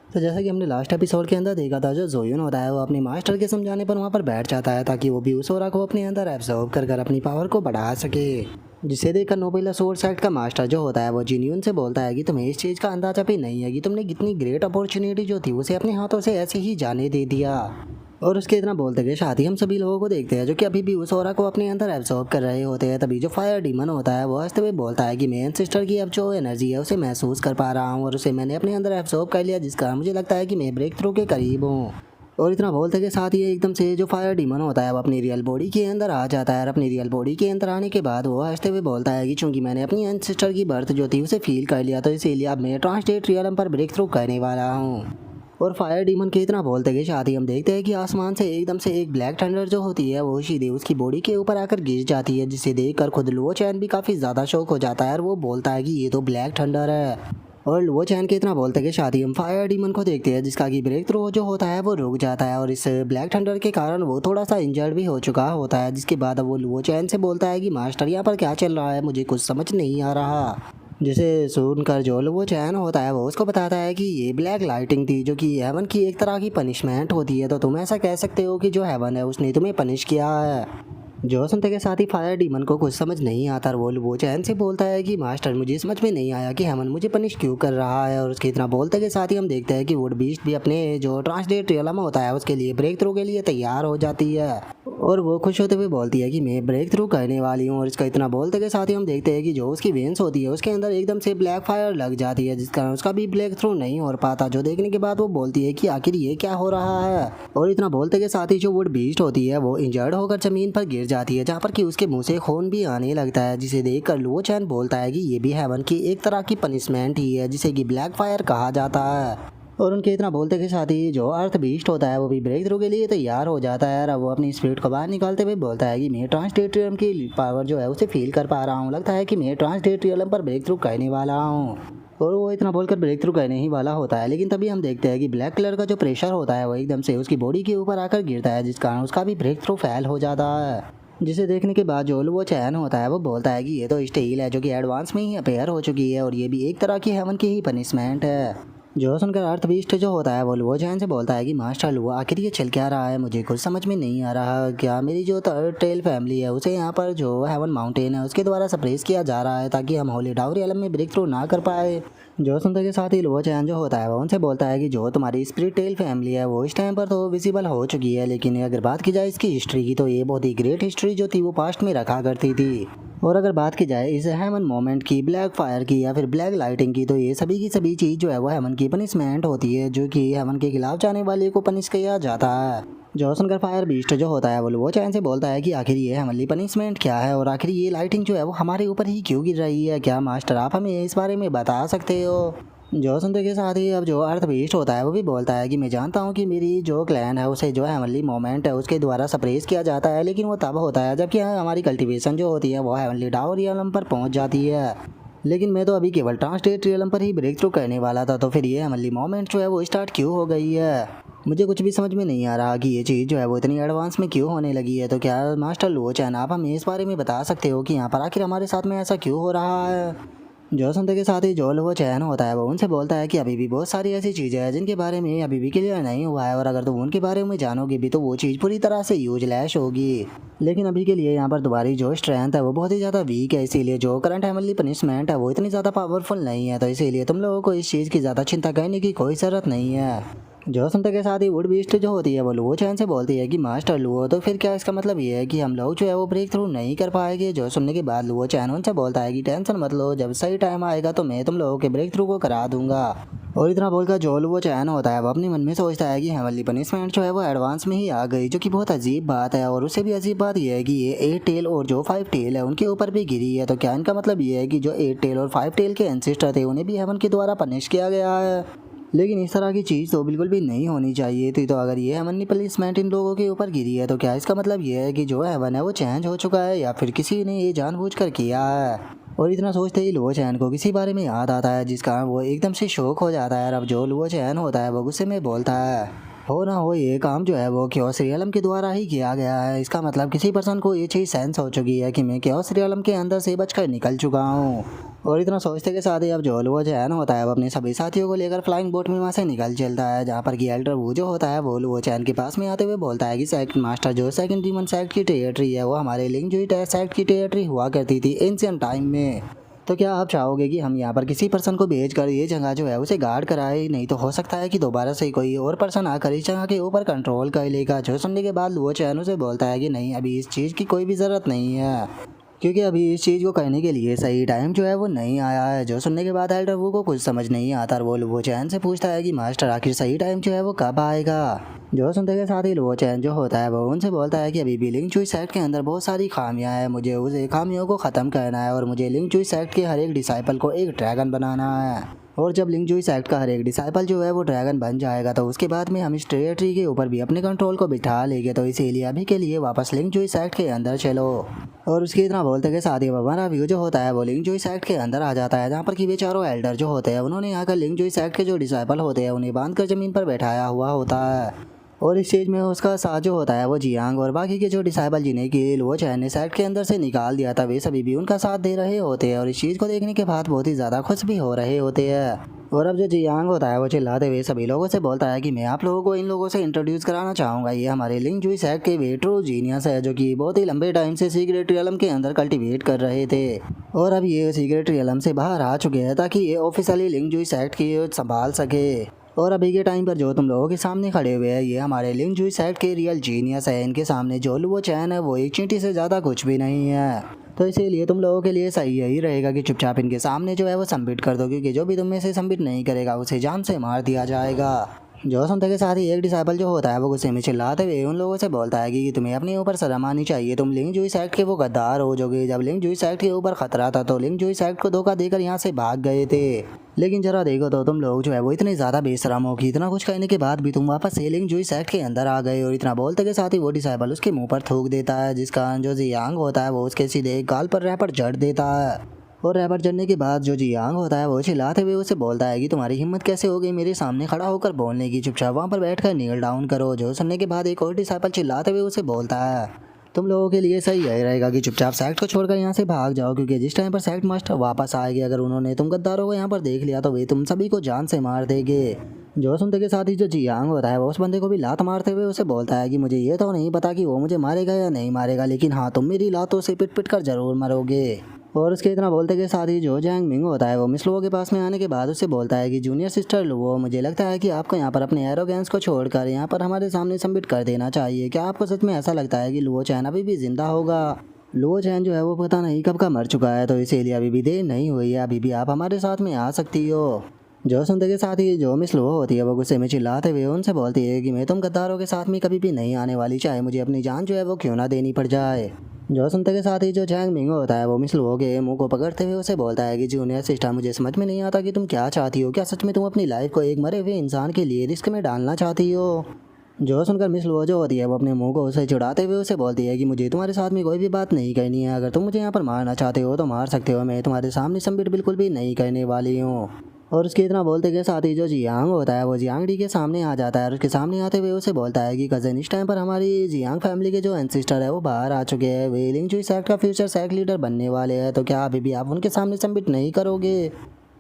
तो जैसा कि हमने लास्ट एपिसोड के अंदर देखा था, जो जोयुन होता है वो अपने मास्टर के समझाने पर वहाँ पर बैठ जाता है ताकि वो भी उस ऑरा को अपने अंदर एब्जॉर्ब कर कर अपनी पावर को बढ़ा सके। जिसे देखकर नोबिला सोर्ड सेट का मास्टर जो होता है वो जिन्यून से बोलता है कि तुम्हें इस चीज़ का अंदाजा भी नहीं है कि तुमने कितनी ग्रेट अपॉर्चुनिटी जो थी उसे अपने हाथों से ऐसे ही जाने दे दिया। और उसके इतना बोलते गए साथ ही हम सभी लोगों को देखते हैं जो कि अभी भी उस ऑरा को अपने अंदर एब्जॉर्ब कर रहे होते हैं। तभी जो फायर डीमन होता है वो हंसते हुए बोलता है कि मैं एंसेस्टर की अब जो एनर्जी है उसे महसूस कर पा रहा हूँ और उसे मैंने अपने अंदर एब्जॉर्ब कर लिया, जिस कारण मुझे लगता है कि मैं ब्रेक थ्रू के करीब हूँ। और इतना बोलते के साथ ही एकदम से जो फायर डीमन होता है वो अपनी रियल बॉडी के अंदर आ जाता है और अपनी रियल बॉडी के अंदर आने के बाद वो हंसते हुए बोलता है कि चूंकि मैंने अपनी एंसेस्टर की बर्थ जो थी उसे फील कर लिया तो इसीलिए अब मैं ट्रांसडेट रियलम पर ब्रेक थ्रू करने वाला हूँ। और फायर डीमन के इतना बोलते के साथ ही हम देखते हैं कि आसमान से एकदम से एक ब्लैक थंडर जो होती है वो सीधे उसकी बॉडी के ऊपर आकर गिर जाती है, जिसे देखकर खुद लुओ चैन भी काफ़ी ज़्यादा शॉक हो जाता है और वो बोलता है कि ये तो ब्लैक थंडर है। और लुओ चैन के इतना बोलते के साथ ही हम फायर डीमन को देखते हैं जिसका कि ब्रेक थ्रू जो होता है वो रुक जाता है और इस ब्लैक थंडर के कारण वो थोड़ा सा इंजर्ड भी हो चुका होता है। जिसके बाद अब वो लुओ चैन से बोलता है कि मास्टर यहाँ पर क्या चल रहा है, मुझे कुछ समझ नहीं आ रहा। जिसे सुनकर जो वो चैन होता है वो उसको बताता है कि ये ब्लैक लाइटिंग थी जो कि हेवन की एक तरह की पनिशमेंट होती है, तो तुम ऐसा कह सकते हो कि जो हेवन है उसने तुम्हें पनिश किया है। जो सुनते के साथ ही फायर डीमन को कुछ समझ नहीं आता और वो चैन से बोलता है कि मास्टर मुझे समझ में नहीं आया कि हेवन मुझे पनिश क्यों कर रहा है। और उसके इतना बोलते के साथ ही हम देखते हैं कि वुड बीस्ट भी अपने जो ट्रांसलेट रियलम होता है उसके लिए ब्रेक थ्रू के लिए तैयार हो जाती है और वो खुश होते हुए बोलती है कि मैं ब्रेक थ्रू करने वाली हूँ। और इसका इतना बोलते के साथ ही हम देखते हैं कि जो उसकी वेंस होती है उसके अंदर एकदम से ब्लैक फायर लग जाती है, जिस कारण उसका भी ब्रेक थ्रू नहीं हो पाता। जो देखने के बाद वो बोलती है कि आखिर ये क्या हो रहा है। और इतना बोलते के साथ ही जो वुड बीस्ट होती है वो इंजर्ड होकर जमीन पर गिर जाती है, जहाँ पर कि उसके मुंह से खून भी आने लगता है। जिसे देखकर लुओ चैन बोलता है कि ये भी हेवन की एक तरह की पनिशमेंट ही है जिसे कि ब्लैक फायर कहा जाता है। और उनके इतना बोलते के साथ ही जो अर्थ बीस्ट होता है वो भी ब्रेक थ्रू के लिए तैयार हो जाता है और वो अपनी स्पिरिट को बाहर निकालते हुए बोलता है कि मैं ट्रांसडेट्रियम की पावर जो है उसे फील कर पा रहा हूँ, लगता है कि मैं ट्रांसडेट्रियम पर ब्रेक थ्रू करने वाला हूँ। और वो इतना बोलकर ब्रेक थ्रू करने ही वाला होता है, लेकिन तभी हम देखते हैं कि ब्लैक कलर का जो प्रेशर होता है वो एकदम से उसकी बॉडी के ऊपर आकर गिरता है, जिस कारण उसका भी ब्रेक थ्रू फेल हो जाता है। जिसे देखने के बाद जो वो चैन होता है वो बोलता है कि ये तो स्टील है जो कि एडवांस में ही अपेयर हो चुकी है और ये भी एक तरह की हेवन की ही पनिशमेंट है। जो सुनकर अर्थ बीस्ट जो होता है वो चैन से बोलता है कि मास्टर लुआ आखिर ये चल क्या रहा है, मुझे कुछ समझ में नहीं आ रहा। क्या मेरी जो टेल फैमिली है उसे यहाँ पर जो हेवन माउंटेन है उसके द्वारा सप्रेस किया जा रहा है ताकि हम होली डाउन रियलम में ब्रेक थ्रू ना कर पाए। जो सुनते के साथ ही लुआ चैन जो होता है वो उनसे बोलता है कि जो तुम्हारी स्पिरिट टेल फैमिली है वो इस टाइम पर तो विजिबल हो चुकी है, लेकिन अगर बात की जाए इसकी हिस्ट्री की तो ये बहुत ही ग्रेट हिस्ट्री जो थी वो पास्ट में रखा करती थी। और अगर बात की जाए इस हेवन मोमेंट की, ब्लैक फायर की या फिर ब्लैक लाइटिंग की, तो ये सभी की सभी चीज़ जो है वो हेवन की पनिशमेंट होती है जो कि हेवन के खिलाफ जाने वाले को पनिश किया जाता है। जो सुनकर फायर बीस्ट जो होता है वो चैन से बोलता है कि आखिर ये हेवनली पनिशमेंट क्या है और आखिर ये लाइटिंग जो है वो हमारे ऊपर ही क्यों गिर रही है, क्या मास्टर आप हमें इस बारे में बता सकते हो। जो सुनते के साथ ही अब जो अर्थ बीस्ट होता है वो भी बोलता है कि मैं जानता हूँ कि मेरी जो क्लैन है उसे जो हेवनली मोमेंट है उसके द्वारा सप्रेस किया जाता है, लेकिन वो तब होता है जबकि हमारी कल्टीवेशन जो होती है वो हेवनली डाउन रियलम पर पहुँच जाती है। लेकिन मैं तो अभी केवल ट्रांसडेट रियलम पर ही ब्रेक थ्रू करने वाला था, तो फिर ये हेवनली मोमेंट जो है वो स्टार्ट क्यों हो गई है। मुझे कुछ भी समझ में नहीं आ रहा कि ये चीज़ जो है वो इतनी एडवांस में क्यों होने लगी है। तो क्या मास्टर लुओ चैन आप हमें इस बारे में बता सकते हो कि यहाँ पर आखिर हमारे साथ में ऐसा क्यों हो रहा है। जो सुनते के साथ ही जो वो चैन होता है वो उनसे बोलता है कि अभी भी बहुत सारी ऐसी चीज़ें हैं जिनके बारे में अभी भी क्लियर नहीं हुआ है और अगर तुम उनके बारे में जानोगे भी तो वो चीज़ पूरी तरह से यूजलेस होगी। लेकिन अभी के लिए यहाँ पर तुम्हारी जो स्ट्रेंथ है वो बहुत ही ज़्यादा वीक है, इसीलिए जो करंट हेवनली पनिशमेंट है वो इतनी ज़्यादा पावरफुल नहीं है, तो इसीलिए तुम लोगों को इस चीज़ की ज़्यादा चिंता करने की कोई ज़रूरत नहीं है। जो सुनते के साथ ही वुड बीस्ट जो होती है वो लुओ चैन से बोलती है कि मास्टर लुओ, तो फिर क्या इसका मतलब ये है कि हम लोग जो है वो ब्रेक थ्रू नहीं कर पाएंगे। जो सुनने के बाद लुओ चैन उनसे बोलता है कि टेंशन मत लो, जब सही टाइम आएगा तो मैं तुम लोगों के ब्रेक थ्रू को करा दूंगा। और इतना बोलकर जो लुओ चैन होता है वो अपने मन में सोचता है कि हेवनली पनिशमेंट जो है वो एडवांस में ही आ गई, जो कि बहुत अजीब बात है। और उससे भी अजीब बात यह है कि ये 8 टेल और जो 5 टेल है उनके ऊपर भी गिरी है, तो क्या इनका मतलब ये है कि जो 8 टेल और 5 टेल के एंसेस्टर थे उन्हें भी हेवन के द्वारा पनिश किया गया है। लेकिन इस तरह की चीज़ तो बिल्कुल भी नहीं होनी चाहिए थी। तो अगर ये हेवनली पनिशमेंट इन लोगों के ऊपर गिरी है तो क्या इसका मतलब ये है कि जो हेवन है वो चेंज हो चुका है या फिर किसी ने ये जानबूझकर किया है। और इतना सोचते ही लुओ चैन को किसी बारे में याद आता है, जिस कारण वो एकदम से शौक हो जाता है। अब जो लुओ चैन होता है वो गुस्से में बोलता है हो ना हो ये काम जो है वो क्योस रियलम के द्वारा ही किया गया है। इसका मतलब किसी पर्सन को ये चीज़ सेंस हो चुकी है कि मैं क्योस रियलम के अंदर से बचकर निकल चुका हूँ। और इतना सोचते के साथ ही अब जो वो चैन होता है वो अपने सभी साथियों को लेकर फ्लाइंग बोट में वहाँ से निकल चलता है, जहाँ पर कि एल्डर वो जो होता है वो चैन के पास में आते हुए बोलता है कि सेकंड मास्टर जो सेकंड डीमन सेक्ट की टेरिटरी है वो हमारे लिंक जो सेक्ट की टेरिटरी हुआ करती थी एंशिएंट टाइम में। तो क्या आप चाहोगे कि हम यहाँ पर किसी पर्सन को भेजकर ये जगह जो है उसे गार्ड कराए? नहीं तो हो सकता है कि दोबारा से कोई और पर्सन आकर इस जगह के ऊपर कंट्रोल कर लेगा। जो सुनने के बाद वो चैन उसे बोलता है कि नहीं, अभी इस चीज़ की कोई भी ज़रूरत नहीं है, क्योंकि अभी इस चीज़ को कहने के लिए सही टाइम जो है वो नहीं आया है। जो सुनने के बाद एल्डर वो को कुछ समझ नहीं आता और वो चैन से पूछता है कि मास्टर आखिर सही टाइम जो है वो कब आएगा। जो सुनते के साथ ही वो चैन जो होता है वो उनसे बोलता है कि अभी भी लिंक चुई सेक्ट के अंदर बहुत सारी खामियां हैं, मुझे उस खामियों को ख़त्म करना है और मुझे लिंक चुई सेक्ट के हर एक डिसाइपल को एक ड्रैगन बनाना है। और जब लिंक जुई सेक्ट का हर एक डिसाइपल जो है वो ड्रैगन बन जाएगा तो उसके बाद में हम इस टेरिटरी के ऊपर भी अपने कंट्रोल को बिठा लेंगे। तो इसीलिए अभी के लिए वापस लिंक जुई सेक्ट के अंदर चलो। और उसकी इतना बोलते के साथ ही हमारा व्यू जो होता है वो लिंक जुई सेक्ट के अंदर आ जाता है, जहाँ पर कि वे चारों एल्डर जो होते हैं उन्होंने आकर लिंक जुई सेक्ट के जो डिसाइपल होते हैं उन्हें बांध कर ज़मीन पर बैठाया हुआ होता है। और इस स्टेज में उसका साथ जो होता है वो जियांग और बाकी के जो डिसाइबल जिन्हें कि वो चैन ने सेक्ट के अंदर से निकाल दिया था वे सभी भी उनका साथ दे रहे होते हैं और इस चीज़ को देखने के बाद बहुत ही ज़्यादा खुश भी हो रहे होते हैं। और अब जो जियांग होता है वो चिल्लाते हुए सभी लोगों से बोलता है कि मैं आप लोगों को इन लोगों से इंट्रोड्यूस कराना चाहूँगा। ये हमारे लिंक जुई सेक्ट के वे ट्रू जीनियस है, जो कि बहुत ही लंबे टाइम से सीक्रेट रियलम के अंदर कल्टिवेट कर रहे थे और अब ये सीक्रेट रियलम से बाहर आ चुके हैं ताकि ये ऑफिशियली लिंक जुई सेक्ट की संभाल सके। और अभी के टाइम पर जो तुम लोगों के सामने खड़े हुए हैं ये हमारे लिंक जुई सेक्ट के रियल जीनियस है। इनके सामने जो वो चैन है वो एक चींटी से ज़्यादा कुछ भी नहीं है। तो इसीलिए तुम लोगों के लिए सही यही रहेगा कि चुपचाप इनके सामने जो है वो सबमिट कर दो, क्योंकि जो भी तुम में से सबमिट नहीं करेगा उसे जान से मार दिया जाएगा। जो सुनते के साथ ही एक डिसाइपल जो होता है वो गुस्से में चिल्लाते हुए उन लोगों से बोलता है कि तुम्हें अपने ऊपर शर्म आनी चाहिए, तुम लिंक जुई सेक्ट के वो गद्दार हो जो कि जब लिंक जुई सेक्ट के ऊपर खतरा था तो लिंक जुई सेक्ट को धोखा देकर यहाँ से भाग गए थे। लेकिन जरा देखो तो तुम लोग जो है वो इतने ज़्यादा बेशरम हो कि इतना कुछ कहने के बाद भी तुम वापस से लिंक जुई सेक्ट के अंदर आ गए। और इतना बोलते के साथ ही वो डिसाइपल उसके मुंह पर थूक देता है, जिसका जो जियांग होता है वो उसके सीधे गाल पर रैपर जड़ देता है। और रैपर चढ़ने के बाद जो जियांग होता है वो चिल्लाते हुए उसे बोलता है कि तुम्हारी हिम्मत कैसे हो गई मेरे सामने खड़ा होकर बोलने की, चुपचाप वहाँ पर बैठकर नील डाउन करो। जो सुनने के बाद एक और डिसाइपल चिल्लाते हुए उसे बोलता है तुम लोगों के लिए सही यही रहेगा कि चुपचाप सेक्ट को छोड़कर यहाँ से भाग जाओ, क्योंकि जिस टाइम पर सेक्ट मास्टर वापस आएंगे अगर उन्होंने तुम गद्दारों को यहाँ पर देख लिया तो वे तुम सभी को जान से मार देंगे। जो सुनते के साथ ही जो जियांग होता है वो उस बंदे को भी लात मारते हुए उसे बोलता है कि मुझे ये तो नहीं पता कि वो मुझे मारेगा या नहीं मारेगा, लेकिन हाँ तुम मेरी लातों से पिट पिट कर जरूर मरोगे। और उसके इतना बोलते के साथ ही जो जैंग मिंग होता है वो मिस लुओ के पास में आने के बाद उससे बोलता है कि जूनियर सिस्टर लुओ, मुझे लगता है कि आपको यहाँ पर अपने एरोगेंस को छोड़कर यहाँ पर हमारे सामने सबमिट कर देना चाहिए। क्या आपको सच में ऐसा लगता है कि लुओ चैन अभी भी जिंदा होगा? लुओ चैन जो है वो पता नहीं कब का मर चुका है, तो इसीलिए अभी भी देर नहीं हुई है, अभी भी आप हमारे साथ में आ सकती हो। जो सुनते के साथ ही जो मिस लुओ होती है वो गुस्से में चिल्लाते हुए उनसे बोलती है कि मैं तुम गद्दारों के साथ में कभी भी नहीं आने वाली, चाहे मुझे अपनी जान जो है वो क्यों ना देनी पड़ जाए। जो सुनते के साथ ही जो जैंग मिंग होता है वो मिस लुओ के मुंह को पकड़ते हुए उसे बोलता है कि जूनियर सिस्टर, मुझे समझ में नहीं आता कि तुम क्या चाहती हो, क्या सच में तुम अपनी लाइफ को एक मरे हुए इंसान के लिए रिस्क में डालना चाहती हो? जो सुनकर मिस लुओ जो होती है वो अपने मुंह को उसे चिढ़ाते हुए उसे बोलती है कि मुझे तुम्हारे साथ में कोई भी बात नहीं करनी है, अगर तुम मुझे यहाँ पर मारना चाहते हो तो मार सकते हो, मैं तुम्हारे सामने सबमिट बिल्कुल भी नहीं करने वाली हूँ। और उसके इतना बोलते के साथ ही जो जियांग होता है वो जियांग डी के सामने आ जाता है और उसके सामने आते हुए उसे बोलता है कि कज़न, इस टाइम पर हमारी जियांग फैमिली के जो एंसिस्टर है वो बाहर आ चुके हैं, वे लिंक जुई सेक्ट का फ्यूचर सेक्ट लीडर बनने वाले हैं, तो क्या अभी भी आप उनके सामने सबमिट नहीं करोगे?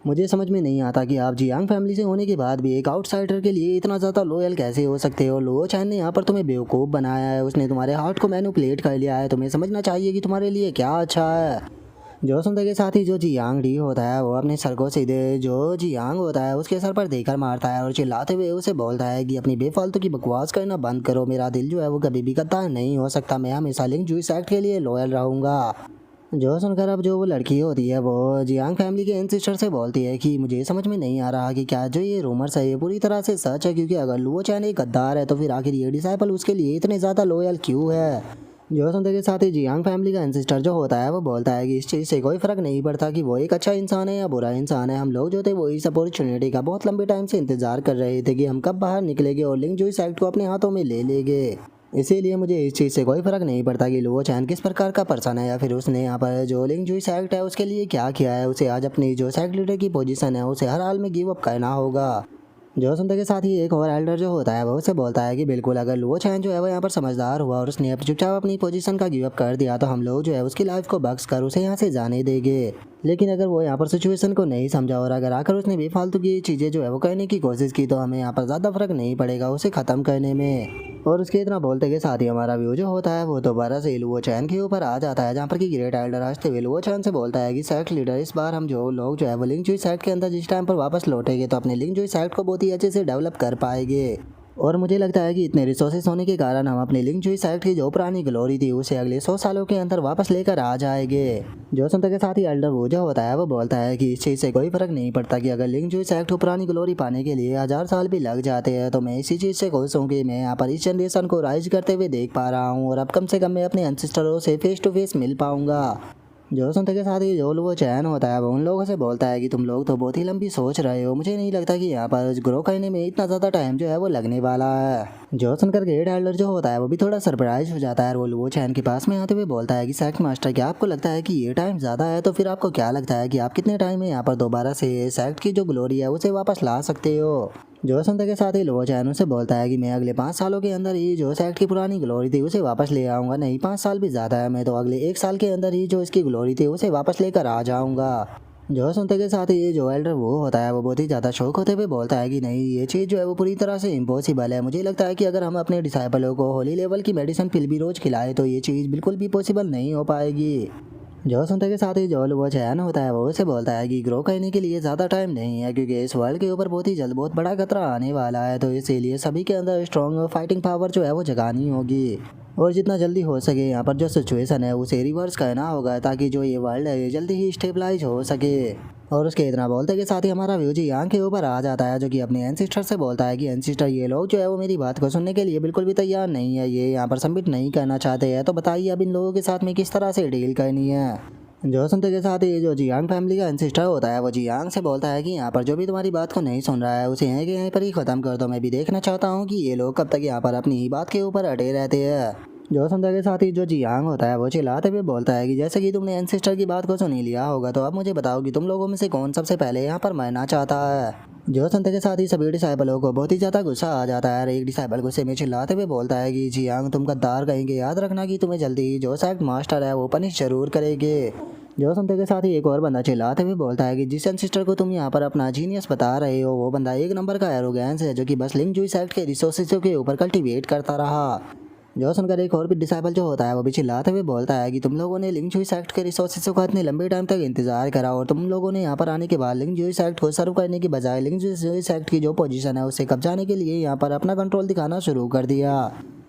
मुझे समझ में नहीं आता कि आप जियांग फैमिली से होने के बाद भी एक आउटसाइडर के लिए इतना ज़्यादा लॉयल कैसे हो सकते हो। लुओ चैन ने यहाँ पर तुम्हें बेवकूफ़ बनाया है, उसने तुम्हारे हार्ट को मैनिपुलेट कर लिया है, तुम्हें समझना चाहिए कि तुम्हारे लिए क्या अच्छा है। जो सुनते के साथ ही जो जियांग डी होता है वो अपने सर को सीधे जो जियांग होता है उसके सर पर देकर मारता है और चिल्लाते हुए उसे बोलता है कि अपनी बेफालतू की बकवास करना बंद करो, मेरा दिल जो है वो कभी भी गद्दार नहीं हो सकता, मैं हमेशा लिंक जुई सेक्ट के लिए लॉयल रहूँगा। जो सुनकर अब जो वो लड़की होती है वो जियांग फैमिली के एंसिस्टर से बोलती है कि मुझे समझ में नहीं आ रहा कि क्या जो ये रूमर्स है ये पूरी तरह से सच है, क्योंकि अगर लुओ चैन एक गद्दार है तो फिर आखिर ये डिसाइपल उसके लिए इतने ज़्यादा लॉयल क्यों है? जो सुनते के साथ ही जियांग फैमिली का एंसिस्टर जो होता है वो बोलता है कि इस चीज़ से कोई फ़र्क नहीं पड़ता कि वो एक अच्छा इंसान है या बुरा इंसान है, हम लोग जो थे वो इस अपॉर्चुनिटी का बहुत लंबे टाइम से इंतज़ार कर रहे थे कि हम कब बाहर निकलेंगे और लिंक जुई सेक्ट को अपने हाथों में ले लेंगे। इसीलिए मुझे इस चीज़ से कोई फ़र्क नहीं पड़ता कि लुओ चैन किस प्रकार का पर्सन है या फिर उसने यहाँ पर जो लिंक जुई सेक्ट है उसके लिए क्या किया है, उसे आज अपनी जो सेक्ट लीडर की पोजीशन है उसे हर हाल में गिव अप करना होगा। जो सुनते के साथ ही एक और एल्डर जो होता है वो उसे बोलता है कि बिल्कुल अगर लुओ चैन जो है वो यहाँ पर समझदार हुआ और उसने चुपचाप अपनी पोजीशन का गिव अप कर दिया तो हम लोग जो है उसकी लाइफ को बख्श कर उसे यहाँ से जाने देंगे। लेकिन अगर वो यहाँ पर सिचुएशन को नहीं समझा और अगर आकर उसने बेफालतू की चीज़ें जो है वो कहने की कोशिश की तो हमें यहाँ पर ज़्यादा फर्क नहीं पड़ेगा उसे ख़त्म करने में। और उसके इतना बोलते के साथ ही हमारा व्यू जो होता है वो दोबारा से लुओ चैन के ऊपर आ जाता है, जहाँ पर कि ग्रेट एल्डर हंसते हुए लुओ चैन से बोलता है कि सेक्ट लीडर इस बार हम जो लोग जो है वो लिंग जुई सेक्ट के अंदर जिस टाइम पर वापस लौटेंगे तो अपने लिंग जुई सेक्ट को बहुत ही अच्छे से डेवलप कर पाएंगे। और मुझे लगता है कि इतने रिसोर्सेस होने के कारण हम अपनी लिंक जुई साइट की जो पुरानी ग्लोरी थी उसे अगले 100 सालों के अंदर वापस लेकर आ जाएंगे। जो सुनते के साथ ही एल्डर वो जो होता है वो बोलता है कि इस चीज़ से कोई फर्क नहीं पड़ता कि अगर लिंक जुई साइट को पुरानी ग्लोरी पाने के लिए 1000 साल भी लग जाते हैं तो मैं इसी चीज़ से खुश हूँ कि मैं यहाँ पर इस जनरेशन को राइज करते हुए देख पा रहा हूँ और अब कम से कम मैं अपने एंसेस्टरों से फेस टू फेस मिल पाऊंगा। जो सुनते के साथ ही जो वो चैन होता है वो उन लोगों से बोलता है कि तुम लोग तो बहुत ही लंबी सोच रहे हो, मुझे नहीं लगता कि यहाँ पर ग्रो करने में इतना ज़्यादा टाइम जो है वो लगने वाला है। जो सुनकर ग्रेट एल्डर जो होता है वो भी थोड़ा सरप्राइज हो जाता है और वो लुओ चैन के पास में आते हुए बोलता है कि सेक्ट मास्टर क्या आपको लगता है कि ये टाइम ज़्यादा है, तो फिर आपको क्या लगता है कि आप कितने टाइम में यहाँ पर दोबारा से सेक्ट की जो ग्लोरी है उसे वापस ला सकते हो। जो सुनते के साथ ही लुओ चैन उसे बोलता है कि मैं अगले 5 सालों के अंदर ही जो सेक्ट की पुरानी ग्लोरी थी उसे वापस ले आऊँगा, नहीं 5 साल भी ज़्यादा है, मैं तो अगले 1 साल के अंदर ही जो इसकी ग्लोरी थी उसे वापस लेकर आ जाऊँगा। जो सुनते के साथ ही जो एल्डर वो होता है वो बहुत ही ज़्यादा शौक होते हुए बोलता है कि नहीं ये चीज़ जो है वो पूरी तरह से इम्पॉसिबल है, मुझे लगता है कि अगर हम अपने डिसाइपलों को होली लेवल की मेडिसिन पिल भी रोज़ खिलाए तो ये चीज़ बिल्कुल भी पॉसिबल नहीं हो पाएगी। जो सुनते के साथ ही जो वो चैन होता है वो उसे बोलता है कि ग्रो करने के लिए ज़्यादा टाइम नहीं है क्योंकि इस वर्ल्ड के ऊपर बहुत ही जल्द बहुत बड़ा खतरा आने वाला है, तो इसीलिए सभी के अंदर स्ट्रॉन्ग फाइटिंग पावर जो है वो जगानी होगी और जितना जल्दी हो सके यहाँ पर जो सिचुएशन है उसे रिवर्स करना होगा ताकि जो ये वर्ल्ड है ये जल्दी ही स्टेबलाइज हो सके। और उसके इतना बोलते के साथ ही हमारा व्यू जी यहाँ के ऊपर आ जाता है जो कि अपने एंसिस्टर से बोलता है कि एंसिस्टर ये लोग जो है वो मेरी बात को सुनने के लिए बिल्कुल भी तैयार नहीं है, ये यहाँ पर सबमिट नहीं करना चाहते हैं, तो बताइए अब इन लोगों के साथ में किस तरह से डील करनी है। जो सुनते के साथ ही जो जियांग फैमिली का एंसिस्टर होता है वो जियांग से बोलता है कि यहाँ पर जो भी तुम्हारी बात को नहीं सुन रहा है उसे यहीं के यहीं पर ही ख़त्म कर दो, मैं भी देखना चाहता हूँ कि ये लोग कब तक यहाँ पर अपनी ही बात के ऊपर अड़े रहते हैं। जो सुनते के साथ ही जो जियांग होता है वो चिल्लाते हुए बोलता है कि जैसे कि तुमने एंसिस्टर की बात को सुन ही लिया होगा तो अब मुझे बताओ कि तुम लोगों में से कौन सबसे पहले यहाँ पर मरना चाहता है। जो सुनते के साथ ही सभी डिसाइबलों को बहुत ही ज़्यादा गुस्सा आ जाता है और एक डिसाइबल गुस्से में चिल्लाते हुए बोलता है कि जियांग तुम गद्दार कहेंगे, याद रखना कि तुम्हें जल्दी ही जो सेक्ट मास्टर है वो पनिश जरूर करेंगे। जो सुनते के साथ ही एक और बंदा चिल्लाते हुए बोलता है कि जिस एंसिस्टर को तुम यहाँ पर अपना जीनियस बता रहे हो वो बंदा एक नंबर का एरोगेंस है जो कि बस लिंक जुई सेक्ट के रिसोर्सेज के ऊपर कल्टीवेट करता रहा। जो सुनकर एक और भी डिसाइबल जो होता है वो भी चिल्लाते हुए बोलता है कि तुम लोगों ने लिंक जुई सेक्ट के रिसोर्सेज का इतने लंबे टाइम तक इंतजार करा और तुम लोगों ने यहाँ पर आने के बाद लिंक जुई सेक्ट को सर्व करने की बजाय लिंक जुई सेक्ट की जो पोजीशन है उसे कब्जाने के लिए यहाँ पर अपना कंट्रोल दिखाना शुरू कर दिया।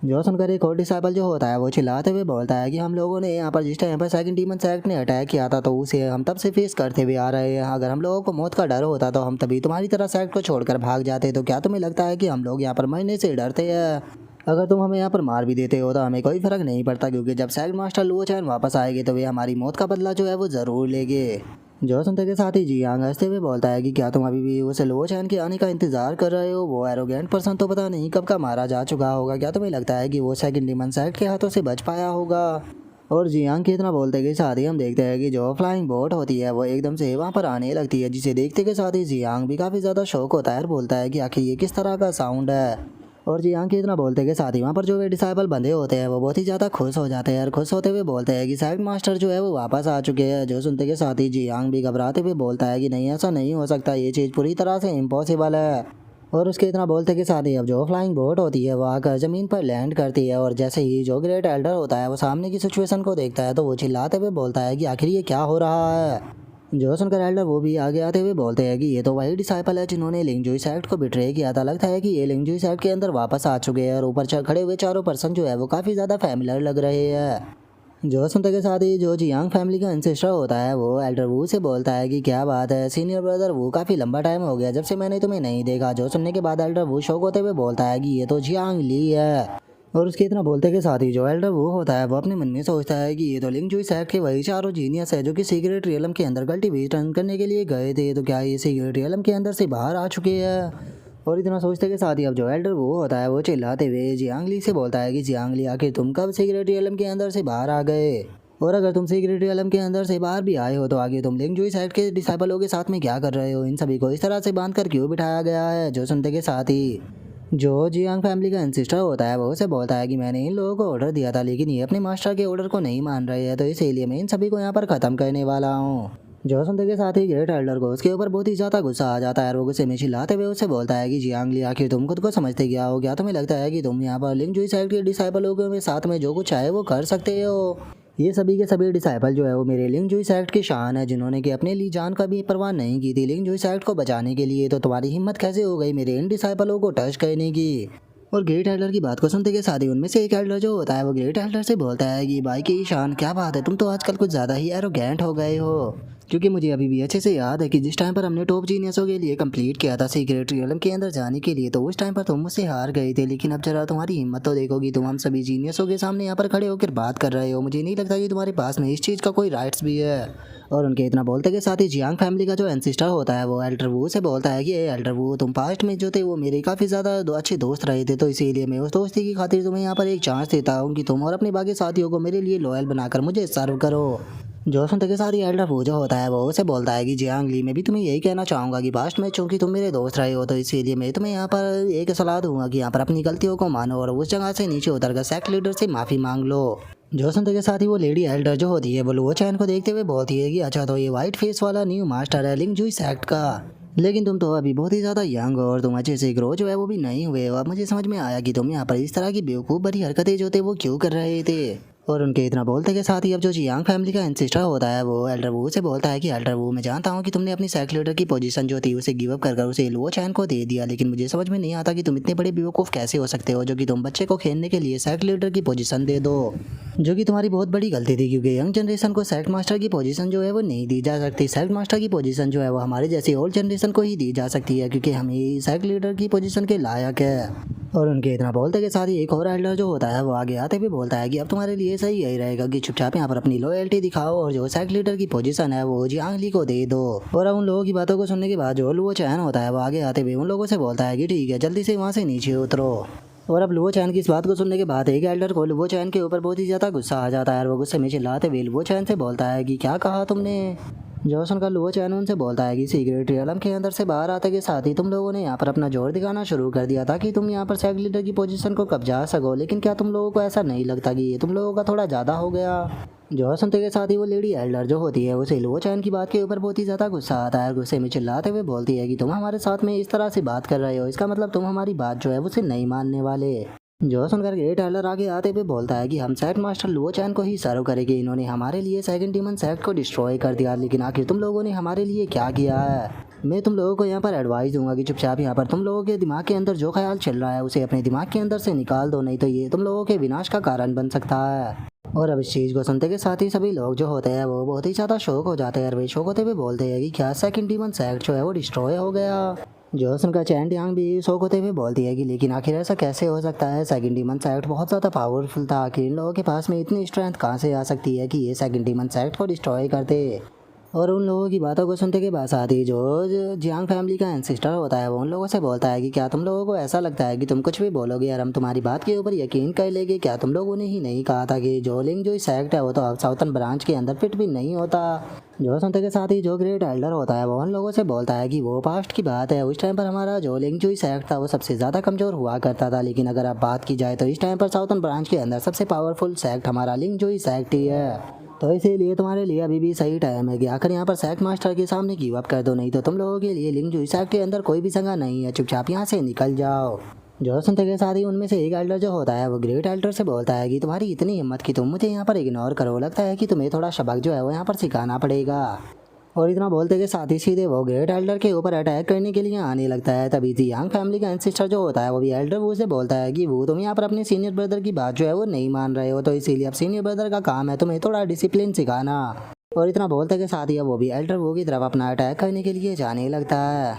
जो सुनकर एक और डिसाइबल जो होता है वो चिल्लाते हुए बोलता है कि हम लोगों ने यहाँ पर जिस टाइम पर सेकंड डीमन सेक्ट ने अटैक किया था तो उसे हम तब से फेस करते हुए आ रहे हैं, अगर हम लोगों को मौत का डर होता तो हम तभी तुम्हारी तरह सेक्ट को छोड़कर भाग जाते, तो क्या तुम्हें लगता है कि हम लोग यहाँ पर मरने से डरते हैं? अगर तुम हमें यहाँ पर मार भी देते हो तो हमें कोई फर्क नहीं पड़ता क्योंकि जब सेक्ट मास्टर लुओ चैन वापस आएंगे तो वे हमारी मौत का बदला जो है वो ज़रूर लेंगे। जो सुनते के साथ ही जियांग हंसते हुए बोलता है कि क्या तुम अभी भी उसे लुओ चैन के आने का इंतजार कर रहे हो? वो एरोगेंट पर्सन तो पता नहीं कब का मारा जा चुका होगा, क्या तुम्हें लगता है कि वो सेकंड डीमन सेक्ट के हाथों से बच पाया होगा? और जियांग के इतना बोलते के साथ ही हम देखते हैं कि जो फ्लाइंग बोट होती है वो एकदम से वहाँ पर आने लगती है, जिसे देखते के साथ ही जियांग भी काफ़ी ज़्यादा शौक होता है और बोलता है कि आखिर ये किस तरह का साउंड है। और जियांग के इतना बोलते के साथ ही वहाँ पर जो वे डिसाइबल बंदे होते हैं वो बहुत ही ज़्यादा खुश हो जाते हैं और खुश होते हुए बोलते हैं कि सेक्ट मास्टर जो है वो वापस आ चुके हैं। जो सुनते के साथ ही जियांग भी घबराते हुए बोलता है कि नहीं ऐसा नहीं हो सकता, ये चीज़ पूरी तरह से इम्पॉसिबल है। और उसके इतना बोलते के साथ ही अब जो फ्लाइंग बोट होती है वो आकर ज़मीन पर लैंड करती है और जैसे ही जो ग्रेट एल्डर होता है वो सामने की सिचुएशन को देखता है तो वो चिल्लाते हुए बोलता है कि आखिर ये क्या हो रहा है। जो सुनकर एल्डर वो भी आगे आते हुए बोलते हैं कि ये तो वही डिसाइपल है जिन्होंने लिंग जुई सेक्ट को बिट्रे किया था, लगता है कि ये लिंग जुई सेक्ट के अंदर वापस आ चुके हैं और ऊपर खड़े हुए चारों पर्सन जो है वो काफ़ी ज़्यादा फैमिलियर लग रहे हैं। जो सुनते के साथ ही जो जियांग फैमिली का एंसेस्टर होता है वो एल्डर वू से बोलता है कि क्या बात है सीनियर ब्रदर वो, काफ़ी लंबा टाइम हो गया जब से मैंने तुम्हें नहीं देखा। जो सुनने के बाद एल्डर वू शौक होते हुए बोलता है कि ये तो जियांग ली है। और उसके इतना बोलते के साथ ही जो एल्डर वो होता है वो अपने मन में सोचता है कि ये तो लिंग जुई सेक्ट के वही चारों जीनियस है जो कि सीक्रेट रियलम के अंदर कल्टीवेशन करने के लिए गए थे, तो क्या ये सीक्रेट रियलम के अंदर से बाहर आ चुके हैं? और इतना सोचते के साथ ही अब जो एल्डर वो होता है वो चिल्लाते हुए जियांग ली से बोलता है कि जियांग ली आखिर तुम कब सीक्रेट रियलम के अंदर से बाहर आ गए? और अगर तुम सीक्रेट रियलम के अंदर से बाहर भी आए हो तो आगे तुम लिंग जुई सेक्ट के डिसाइपलों के साथ में क्या कर रहे हो? इन सभी को इस तरह से बांध कर क्यों बिठाया गया है? जो सुनते के साथ ही जो जियांग फैमिली का एंसिस्टर होता है वो उसे बोलता है कि मैंने इन लोगों को ऑर्डर दिया था, लेकिन ये अपने मास्टर के ऑर्डर को नहीं मान रहे हैं, तो इसीलिए मैं इन सभी को यहाँ पर ख़त्म करने वाला हूँ। जो सुनते के साथ ही ग्रेट एल्डर को उसके ऊपर बहुत ही ज़्यादा गुस्सा आ जाता है और वो गुस्से में चिल्लाते हुए उससे बोलता है कि जियांग ली, आखिर तुम खुद को समझते क्या हो? क्या तुम्हें लगता है कि तुम यहाँ पर लिंग जुई साइड के डिसाइपलों के साथ में जो कुछ चाहे वो कर सकते हो? ये सभी के सभी डिसाइपल जो है वो मेरे लिंग जुई सेक्ट की शान है, जिन्होंने कि अपने लिए जान का भी परवाह नहीं की थी लिंग जुई सेक्ट को बचाने के लिए। तो तुम्हारी हिम्मत कैसे हो गई मेरे इन डिसाइपलों को टच करने की? और ग्रेट एल्डर की बात को सुनते के साथ ही उनमें से एक एल्डर जो होता है वो ग्रेट एल्डर से बोलता है कि भाई की शान, क्या बात है, तुम तो आजकल कुछ ज़्यादा ही एरोगेंट हो गए हो। क्योंकि मुझे अभी भी अच्छे से याद है कि जिस टाइम पर हमने टॉप जीनियसों के लिए कंप्लीट किया था सीक्रेट रियलम के अंदर जाने के लिए, तो उस टाइम पर तुम मुझसे हार गए थे, लेकिन अब जरा तुम्हारी हिम्मत तो देखोगी, तुम हम सभी जीनियसों के सामने यहाँ पर खड़े होकर बात कर रहे हो। मुझे नहीं लगता कि तुम्हारे पास में इस चीज़ का कोई राइट्स भी है। और उनके इतना बोलते के साथ ही जियांग फैमिली का जो एंसिस्टर होता है वो एल्डर वू से बोलता है कि एल्डर वू, तुम पास्ट में जो थे वो मेरे काफ़ी ज़्यादा अच्छे दोस्त रहे थे, तो इसीलिए मैं उस दोस्ती की खातिर तुम्हें यहाँ पर एक चांस देता हूँ कि तुम और अपने बाकी साथियों को मेरे लिए लॉयल बनाकर मुझे सर्व करो। जो सुनते के साथ ही एल्डर वू जो होता है वो उसे बोलता है कि जियांग ली, मैं भी तुम्हें यही कहना चाहूँगा कि पास्ट में चूंकि तुम मेरे दोस्त रहे हो, तो इसीलिए मैं तुम्हें यहाँ पर एक सलाह दूंगा कि यहाँ पर अपनी गलतियों को मानो और उस जगह से नीचे उतरकर सेक्ट लीडर से माफ़ी मांग लो। जो सुनते के साथ ही वो लेडी एल्डर जो होती है वो लुओ चैन को देखते हुए बोलती है कि अच्छा, तो ये वाइट फेस वाला न्यू मास्टर है लिंग जुई सेक्ट का, लेकिन तुम तो अभी बहुत ही ज़्यादा यंग हो और तुम अच्छे से ग्रो जो है वो भी नहीं हुए हो। अब मुझे समझ में आया कि तुम यहाँ पर इस तरह की बेवकूफ़ भरी हरकतें जो थे वो क्यों कर रहे थे। और उनके इतना बोलते के साथ ही अब जो जियांग फैमिली का एंसिस्टर होता है वो एल्डर वू से बोलता है कि एल्डर वू, मैं जानता हूँ कि तुमने अपनी सेक्ट लीडर की पोजीशन जो थी उसे गिव अप कर उसे लुओ चैन को दे दिया, लेकिन मुझे समझ में नहीं आता कि तुम इतने बड़े बेवकूफ़ कैसे हो सकते हो जो कि तुम बच्चे को खेलने के लिए सेक्ट लीडर की पोजीशन दे दो, जो कि तुम्हारी बहुत बड़ी गलती थी, क्योंकि यंग जनरेशन को सेक्ट मास्टर की पोजीशन जो है वो नहीं दी जा सकती। सेक्ट मास्टर की पोजीशन जो है वो हमारे जैसी ओल्ड जनरेशन को ही दी जा सकती है, क्योंकि हम ही सेक्ट लीडर की पोजीशन के लायक है। और उनके इतना बोलते के साथ ही एक और एल्डर जो होता है वो आगे आते हुए बोलता है कि अब तुम्हारे लिए सही यही रहेगा कि चुपचाप यहाँ पर अपनी लॉयल्टी दिखाओ और जो सेक्ट लीडर की पोजीशन है वो जियांग ली को दे दो। और अब उन लोगों की बातों को सुनने के बाद जो लुओ चैन होता है वो आगे आते हुए उन लोगों से बोलता है कि ठीक है, जल्दी से वहाँ से नीचे उतरो। और अब लुओ चैन की इस बात को सुनने के बाद एक एल्डर को लुओ चैन के ऊपर बहुत ही ज़्यादा गुस्सा आ जाता है और वो गुस्से में चिल्लाते हुए लुओ चैन से बोलता है कि क्या कहा तुमने? जो सुनकर लुओ चैन उनसे बोलता है कि सीक्रेट रियलम के अंदर से बाहर आते के साथ ही तुम लोगों ने यहाँ पर अपना जोर दिखाना शुरू कर दिया था कि तुम यहाँ पर सेक्ट लीडर की पोजीशन को कब्जा सको, लेकिन क्या तुम लोगों को ऐसा नहीं लगता कि ये तुम लोगों का थोड़ा ज़्यादा हो गया? जो सुनते के साथ ही वो लेडी एल्डर जो होती है उसे लुओ चैन की बात के ऊपर बहुत ही ज़्यादा गुस्सा आता है। गुस्से में चिल्लाते हुए बोलती है कि तुम हमारे साथ में इस तरह से बात कर रहे हो, इसका मतलब तुम हमारी बात जो है उसे नहीं मानने वाले। जो सुनकर ग्रेट एल्डर आगे आते हुए बोलता है कि हम सेक्ट मास्टर लुओ चैन को ही सर्व करेंगे, इन्होंने हमारे लिए सेकंड डीमन सेक्ट को डिस्ट्रॉय कर दिया, लेकिन आखिर तुम लोगों ने हमारे लिए क्या किया है? मैं तुम लोगों को यहाँ पर एडवाइस दूंगा कि चुपचाप यहाँ पर तुम लोगों के दिमाग के अंदर जो ख्याल चल रहा है उसे अपने दिमाग के अंदर से निकाल दो, नहीं तो ये तुम लोगों के विनाश का कारण बन सकता है। और अब इस चीज़ को सुनते के साथ ही सभी लोग जो होते हैं वो बहुत ही ज़्यादा शौक हो जाते हैं और वे शौक होते हुए बोलते हैं कि क्या सेकंड डीमन सेक्ट जो है वो डिस्ट्रॉय हो गया? जो सुनकर चैन यांग भी शौक होते हुए बोलती है कि लेकिन आखिर ऐसा कैसे हो सकता है? सेकंड डीमन सेक्ट बहुत ज़्यादा पावरफुल था, आखिर इन लोगों के पास में इतनी स्ट्रेंथ कहाँ से आ सकती है कि ये सेकंड डीमन सेक्ट को डिस्ट्रॉय करते? और उन लोगों की बातों को सुनते के बाद साथ ही जो जियांग फैमिली का एंसिस्टर होता है वो उन लोगों से बोलता है कि क्या तुम लोगों को ऐसा लगता है कि तुम कुछ भी बोलोगे और हम तुम्हारी बात के ऊपर यकीन कर लेंगे? क्या तुम लोगों ने ही नहीं कहा था कि जो लिंग जो सेक्ट है वो तो साउथर्न ब्रांच के अंदर फिट भी नहीं होता? जो सुनते के साथ ही जो ग्रेट एल्डर होता है वो उन लोगों से बोलता है कि वो पास्ट की बात है, उस टाइम पर हमारा जो लिंग जो सेक्ट था वो सबसे ज़्यादा कमज़ोर हुआ करता था, लेकिन अगर अब बात की जाए तो इस टाइम पर साउथर्न ब्रांच के अंदर सबसे पावरफुल सेक्ट हमारा लिंग जो सेक्ट ही है। तो इसीलिए तुम्हारे लिए अभी भी सही टाइम है कि आखिर यहाँ पर सेक्ट मास्टर के सामने गिव अप कर दो, नहीं तो तुम लोगों के लिए लिंग जो सेक्ट के अंदर कोई भी जगह नहीं है, चुपचाप यहाँ से निकल जाओ। जो सुनते के साथ ही उनमें से एक एल्डर जो होता है वो ग्रेट एल्डर से बोलता है कि तुम्हारी इतनी हिम्मत कि तुम मुझे यहाँ पर इग्नोर करो, लगता है कि तुम्हें थोड़ा सबक जो है वो यहाँ पर सिखाना पड़ेगा। और इतना बोलते के साथ ही सीधे वो ग्रेट एल्डर के ऊपर अटैक करने के लिए आने लगता है। तभी जियांग फैमिली का एंसिस्टर जो होता है वो भी एल्डर वो से बोलता है कि वो तुम यहाँ पर अपने सीनियर ब्रदर की बात जो है वो नहीं मान रहे हो, तो इसीलिए अब सीनियर ब्रदर का काम है तुम्हें थोड़ा डिसिप्लिन सिखाना। और इतना बोलते के साथ ही वो भी एल्डर वो की तरफ अपना अटैक करने के लिए जाने लगता है।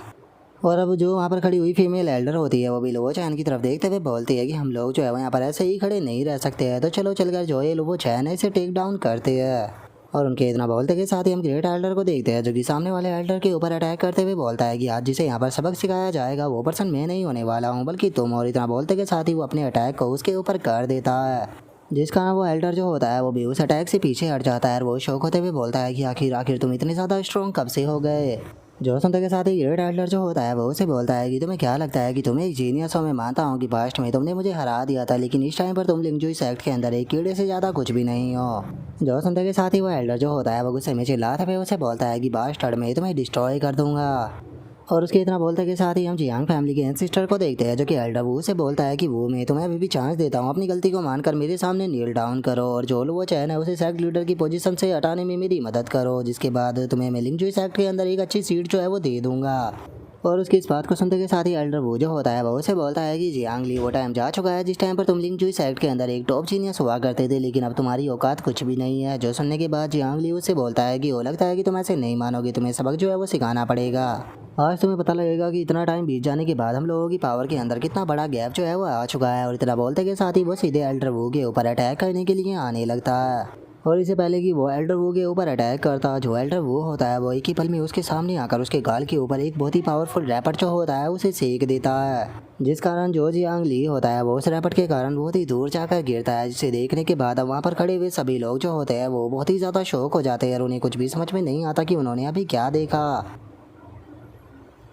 और अब जो वहाँ पर खड़ी हुई फीमेल एल्डर होती है वो भी लुओ चैन की तरफ देखते हुए बोलती है कि हम लोग जो है वो यहाँ पर ऐसे ही खड़े नहीं रह सकते हैं, तो चलो चलकर जो ये लुओ चैन है इसे टेक डाउन करते हैं। और उनके इतना बोलते के साथ ही हम ग्रेट एल्डर को देखते हैं जो कि सामने वाले एल्डर के ऊपर अटैक करते हुए बोलता है कि आज जिसे यहाँ पर सबक सिखाया जाएगा वो पर्सन मैं नहीं होने वाला हूँ बल्कि तुम। और इतना बोलते के साथ ही वो अपने अटैक को उसके ऊपर कर देता है। जिस कारण वो एल्डर जो होता है वो भी उस अटैक से पीछे हट जाता है और वो शौक होते हुए बोलता है कि आखिर आखिर तुम इतने ज़्यादा स्ट्रॉन्ग कब से हो गए। जो सुनते के साथ ही ग्रेट एल्डर जो होता है वो उसे बोलता है कि तुम्हें क्या लगता है कि तुम एक जीनियस हो। मैं मानता हूँ कि पास्ट में तुमने मुझे हरा दिया था, लेकिन इस टाइम पर तुम लिंगजुई सेक्ट के अंदर एक कीड़े से ज़्यादा कुछ भी नहीं हो। जो सुनते के साथ ही वो एल्डर जो होता है वो गुस्से में चिल्लाते हुए उसे बोलता है कि बास्टर्ड, मैं तुम्हें डिस्ट्रॉय कर दूंगा। और उसके इतना बोलते के साथ ही हम जियांग फैमिली के एंसिस्टर को देखते हैं, जो कि एल्डर वू से बोलता है कि वो मैं तुम्हें अभी भी चांस देता हूँ, अपनी गलती को मानकर मेरे सामने नील डाउन करो और जो वो चैन है उसे सेक्ट लीडर की पोजीशन से हटाने में मेरी मदद करो, जिसके बाद तुम्हें मैं लिंगजुई सेक्ट के अंदर एक अच्छी सीट जो है वो दे दूंगा। और उसकी इस बात को सुनते के साथ ही एल्डर वो जो होता है वो उसे बोलता है कि जियांग ली, वो टाइम जा चुका है जिस टाइम पर तुम लिंगजुई सेक्ट के अंदर एक टॉप जीनियस हुआ करते थे, लेकिन अब तुम्हारी औकात कुछ भी नहीं है। जो सुनने के बाद जियांग ली उसे बोलता है कि वो लगता है कि तुम ऐसे नहीं मानोगे, तुम्हें सबक जो है वो सिखाना पड़ेगा। आज तुम्हें पता लगेगा कि इतना टाइम बीत जाने के बाद हम लोगों की पावर के अंदर कितना बड़ा गैप जो है वो आ चुका है। और इतना बोलते के साथ ही वो सीधे एल्डर वू के ऊपर अटैक करने के लिए आने लगता है। और इससे पहले कि वो एल्डर वू के ऊपर अटैक करता, जो एल्डर वू होता है वो एक ही पल में उसके सामने आकर उसके गाल के ऊपर एक बहुत ही पावरफुल रैपट जो होता है उसे सेक देता है, जिस कारण जो जियांग ली होता है वो उस रैपट के कारण बहुत ही दूर जाकर गिरता है, जिसे देखने के बाद वहाँ पर खड़े हुए सभी लोग जो होते हैं वो बहुत ही ज़्यादा शौक हो जाते हैं और उन्हें कुछ भी समझ में नहीं आता कि उन्होंने अभी क्या देखा।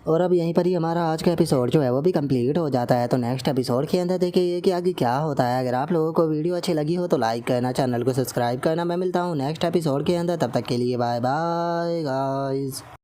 और अब यहीं पर ही हमारा आज का एपिसोड जो है वो भी कंप्लीट हो जाता है। तो नेक्स्ट एपिसोड के अंदर देखिए कि आगे क्या होता है। अगर आप लोगों को वीडियो अच्छी लगी हो तो लाइक करना, चैनल को सब्सक्राइब करना। मैं मिलता हूँ नेक्स्ट एपिसोड के अंदर, तब तक के लिए बाय बाय गाइस।